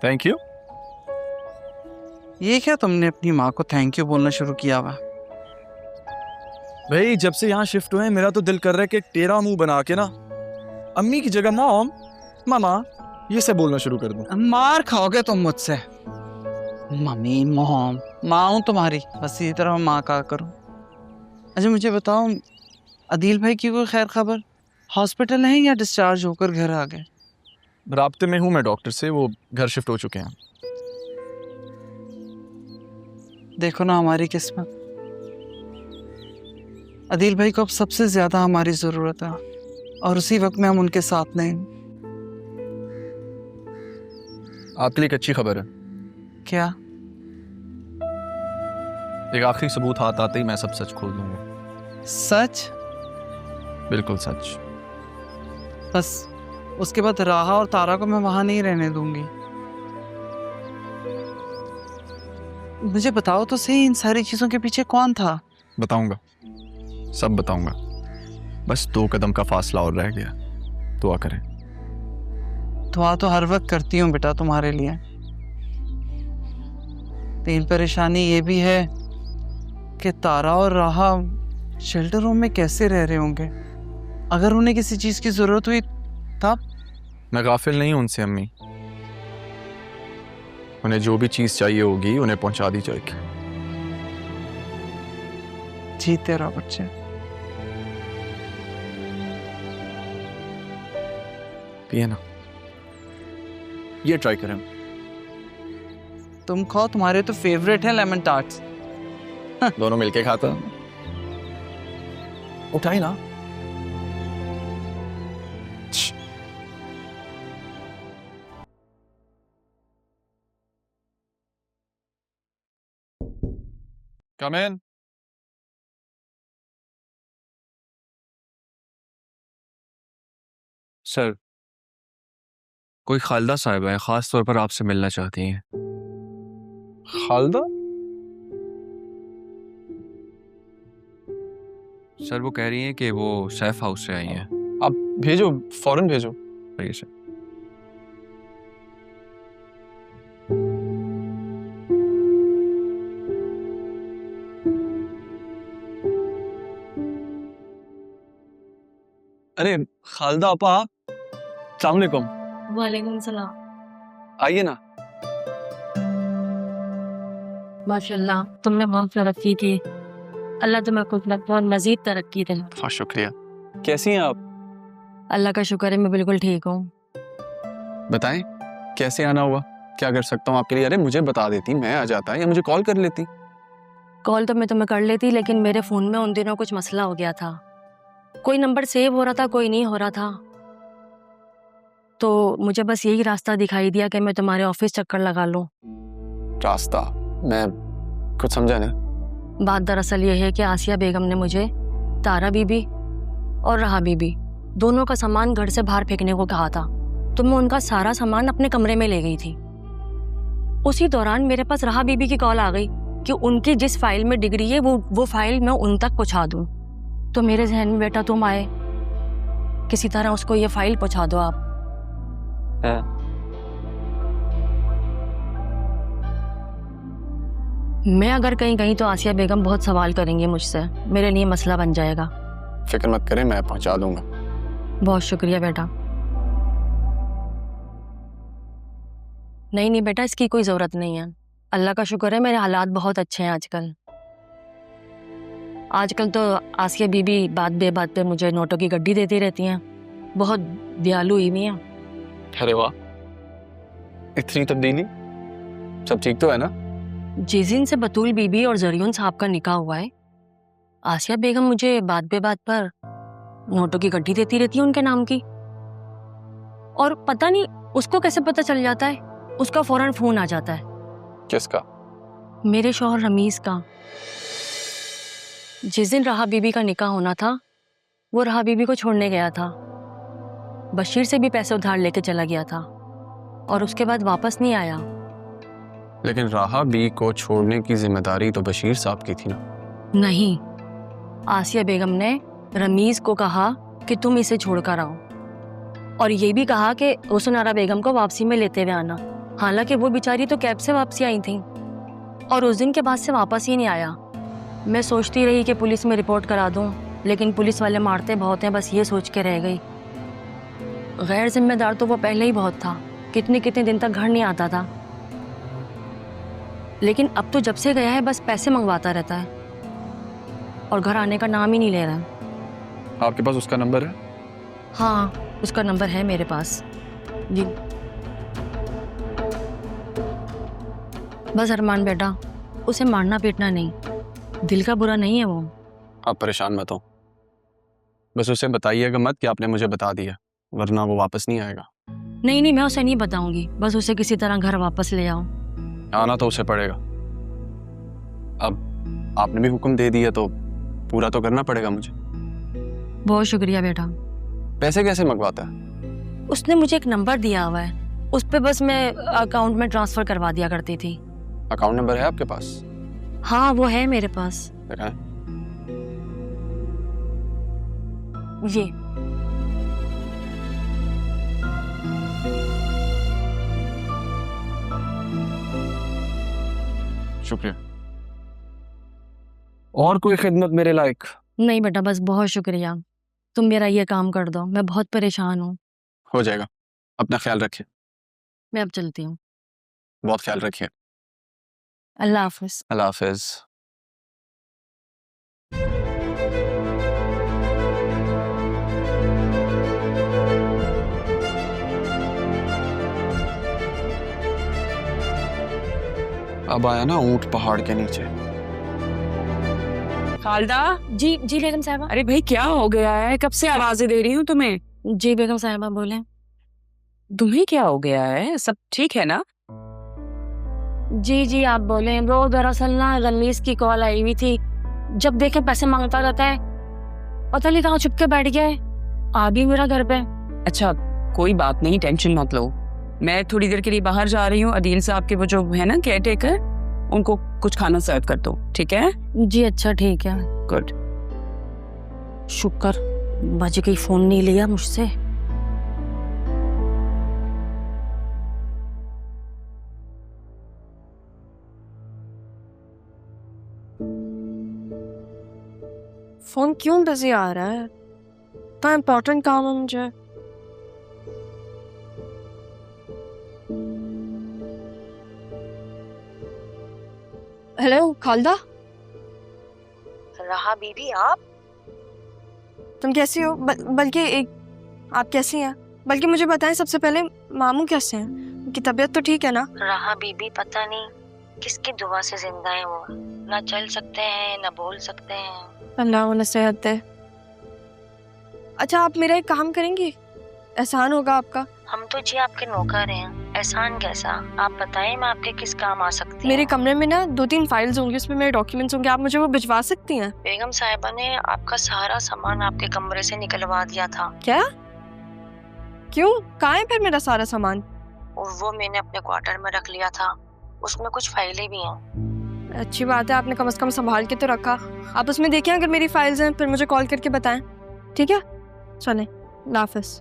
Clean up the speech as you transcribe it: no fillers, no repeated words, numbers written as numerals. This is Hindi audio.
Thank you. ये क्या तुमने अपनी माँ को थैंक यू बोलना शुरू किया हुआ? भाई जब से यहाँ शिफ्ट हुए हैं मेरा तो दिल कर रहा है कि टेढ़ा मुंह बना के ना अम्मी की जगह मॉम, मामा ये सब बोलना शुरू कर दूं। मार खाओगे तुम मुझसे। मम्मी, मोम, माँ हूँ तुम्हारी, बस इसी तरह माँ कहा करो। अच्छा मुझे बताओ, अदील भाई की कोई खैर खबर? हॉस्पिटल है या डिस्चार्ज होकर घर आ गए? राब्ते में हूँ मैं डॉक्टर से, वो घर शिफ्ट हो चुके हैं। देखो ना हमारी किस्मत, अदील भाई को अब सबसे ज्यादा हमारी जरूरत है और उसी वक्त में हम उनके साथ नहीं। आपके लिए एक अच्छी खबर है। क्या? एक आखिरी सबूत हाथ आते ही मैं सब सच खोल दूंगा। सच? बिल्कुल सच। बस उसके बाद राहा और तारा को मैं वहां नहीं रहने दूंगी। मुझे बताओ तो सही, इन सारी चीजों के पीछे कौन था? बताऊंगा, सब बताऊंगा। बस 2 कदम का फासला और रह गया। दुआ करें। दुआ तो हर वक्त करती हूँ बेटा तुम्हारे लिए। लेकिन परेशानी ये भी है कि तारा और राहा शेल्टर रूम में कैसे रह रहे होंगे। अगर उन्हें किसी चीज की जरूरत हुई तब? मैं गाफिल नहीं हूं उनसे अम्मी। उन्हें जो भी चीज चाहिए होगी उन्हें पहुंचा दी जाएगी। जीते रहो बच्चे। पिए ना, ये ट्राई करें। तुम खाओ, तुम्हारे तो फेवरेट है लेमन टार्ट्स। दोनों मिलके खाता। उठाई ना। कम इन। सर, कोई खालदा साहिबा है, खास तौर पर आपसे मिलना चाहती हैं। खालदा? सर वो कह रही हैं कि वो सैफ हाउस से आई हैं। आप भेजो, फौरन भेजो। सही सर। अरे खालदा आपा, अस्सलाम वालेकुम। वालेकुम सलाम। आइए ना। माशाल्लाह, तुमने बहुत तरक्की की। अल्लाह तुम्हें कुछ बहुत मजीद तरक्की दे। बहुत शुक्रिया। कैसी हैं आप? अल्लाह का शुक्र है, मैं बिल्कुल ठीक हूँ। बताएं कैसे आना हुआ, क्या कर सकता हूँ आपके लिए? अरे मुझे बता देती, मैं आ जाता, या मुझे कॉल कर लेती। कॉल तो मैं तुम्हें कर लेती, लेकिन मेरे फ़ोन में उन दिनों कुछ मसला हो गया था। कोई नंबर सेव हो रहा था, कोई नहीं हो रहा था। तो मुझे बस यही रास्ता दिखाई दिया कि मैं तुम्हारे ऑफिस चक्कर लगा लूँ। रास्ता? मैं कुछ समझा ना। बात दरअसल ये है कि आसिया बेगम ने मुझे तारा बीबी और राहा बीबी दोनों का सामान घर से बाहर फेंकने को कहा था, तो मैं उनका सारा सामान अपने कमरे में ले गई थी। उसी दौरान मेरे पास राहा बीबी की कॉल आ गई कि उनकी जिस फाइल में डिग्री है वो फाइल मैं उन तक पहुंचा दूं। तो मेरे जहन में बेटा तुम आए, किसी तरह उसको ये फाइल पहुंचा दो आप। मैं अगर कहीं गई तो आसिया बेगम बहुत सवाल करेंगे मुझसे, मेरे लिए मसला बन जाएगा। फिक्र मत करें, मैं पहुंचा दूंगा। बहुत शुक्रिया बेटा। नहीं बेटा, इसकी कोई ज़रूरत नहीं है। अल्लाह का शुक्र है, मेरे हालात बहुत अच्छे हैं आजकल। आजकल तो आसिया बीबी बात बे पे मुझे नोटों की गड्डी देती रहती हैं, बहुत दयालु हुई हुई हैं। अरे वाह, इतनी तब्दीली। सब ठीक तो है ना? जिस दिन से बतूल बीबी और जरियन साहब का निकाह हुआ है, आसिया बेगम मुझे बात पर नोटों की गड्डी देती रहती है उनके नाम की। और पता नहीं उसको कैसे पता चल जाता है, उसका फौरन फोन आ जाता है। किसका? मेरे शौहर रमीज का। जिस दिन राहा बीबी का निकाह होना था, वो राहा बीबी को छोड़ने गया था। बशीर से भी पैसे उधार लेके चला गया था और उसके बाद वापस नहीं आया। लेकिन राहा बी को छोड़ने की जिम्मेदारी तो बशीर साहब की थी ना? नहीं, आसिया बेगम ने रमीज को कहा कि तुम इसे छोड़कर आओ। और ये भी कहा कि रोशनारा बेगम को वापसी में लेते हुए आना। हालांकि वो बेचारी तो कैब से वापसी आई थी और उस दिन के बाद से वापस ही नहीं आया। मैं सोचती रही कि पुलिस में रिपोर्ट करा दूं, लेकिन पुलिस वाले मारते बहुत हैं, बस ये सोच के रह गई। गैर जिम्मेदार तो वो पहले ही बहुत था, कितने कितने दिन तक घर नहीं आता था। लेकिन अब तो जब से गया है बस पैसे मंगवाता रहता है और घर आने का नाम ही नहीं ले रहा है। आपके पास उसका नंबर है? हाँ, उसका नंबर है मेरे पास जी। बस अरमान बेटा, उसे मारना पीटना नहीं, दिल का बुरा नहीं है वो। आप परेशान मत हो, बस उसे बताइएगा मत कि आपने मुझे बता दिया, वरना वो वापस नहीं आएगा। नहीं नहीं, मैं उसे नहीं बताऊंगी, बस उसे किसी तरह घर वापस ले आओ। आना तो उसे पड़ेगा। अब आपने भी हुक्म दे दिया तो पूरा तो करना पड़ेगा मुझे। बहुत शुक्रिया बेटा। पैसे कैसे मंगवाता है? उसने मुझे एक नंबर दिया हुआ है, उस पे बस मैं अकाउंट में ट्रांसफर करवा दिया करती थी। अकाउंट नंबर है आपके पास? हाँ, वो है मेरे पास। दिखाएं। ये शुक्रिया। और कोई खिदमत मेरे लायक? नहीं बेटा, बस बहुत शुक्रिया, तुम मेरा ये काम कर दो, मैं बहुत परेशान हूँ। हो जाएगा। अपना ख्याल रखिए। मैं अब चलती हूँ। बहुत ख्याल रखिए। अल्लाह हाफिज। अल्लाह हाफिज। अब आया ना ऊंट पहाड़ के नीचे। खालदा, जी जी बेगम साहिबा। अरे भाई क्या हो गया है? कब से आवाजें दे रही हूँ तुम्हें। जी बेगम साहिबा बोले। तुम्हें क्या हो गया है? सब ठीक है ना? जी जी आप बोले। वो दरअसल ना रमीज की कॉल आई हुई थी, जब देखे पैसे मांगता रहता है, पता नहीं कहाँ छुप के बैठ गया है, आ गई मेरा घर पे। अच्छा कोई बात नहीं, टेंशन मत लो। मैं थोड़ी देर के लिए बाहर जा रही हूँ, अदील साहब के वो जो है ना केयर टेकर, उनको कुछ खाना सर्व कर दो, ठीक है? जी अच्छा ठीक है। गुड। शुक्र बाजी कहीं फोन नहीं लिया मुझसे। फोन क्यों बिजी आ रहा है? इतना इम्पोर्टेंट काम है मुझे। हेलो खालदा। रहा बीबी, आप तुम कैसी हो? बल्कि एक आप कैसी हैं? बल्कि मुझे बताएं सबसे पहले, मामू कैसे हैं? उनकी तबीयत तो ठीक है ना? रहा बीबी पता नहीं किसकी दुआ से जिंदा है वो, ना चल सकते हैं ना बोल सकते हैं। अल्लाह उन्हें सेहत दे। अच्छा आप मेरा एक काम करेंगी? एहसान होगा आपका। हम तो जी आपके नौकर हैं, एहसान कैसा? आप बताएं मैं आपके किस काम आ सकती हूँ? मेरे कमरे में ना 2-3 फाइल्स होंगी, उसमें मेरे डॉक्यूमेंट्स होंगे, आप मुझे वो भिजवा सकती हैं? बेगम साहिबा ने आपका सारा सामान आपके कमरे से निकलवा दिया था। क्या? क्यों? कहाँ है फिर मेरा सारा सामान? और वो मैंने अपने क्वार्टर में रख लिया था, उसमें कुछ फाइलें भी हैं। अच्छी बात है, आपने कम से कम संभाल के तो रखा। आप उसमें देखें, अगर मेरी फाइल्स हैं फिर मुझे कॉल करके बताएं, ठीक है? चलें, अल्लाह हाफिज़।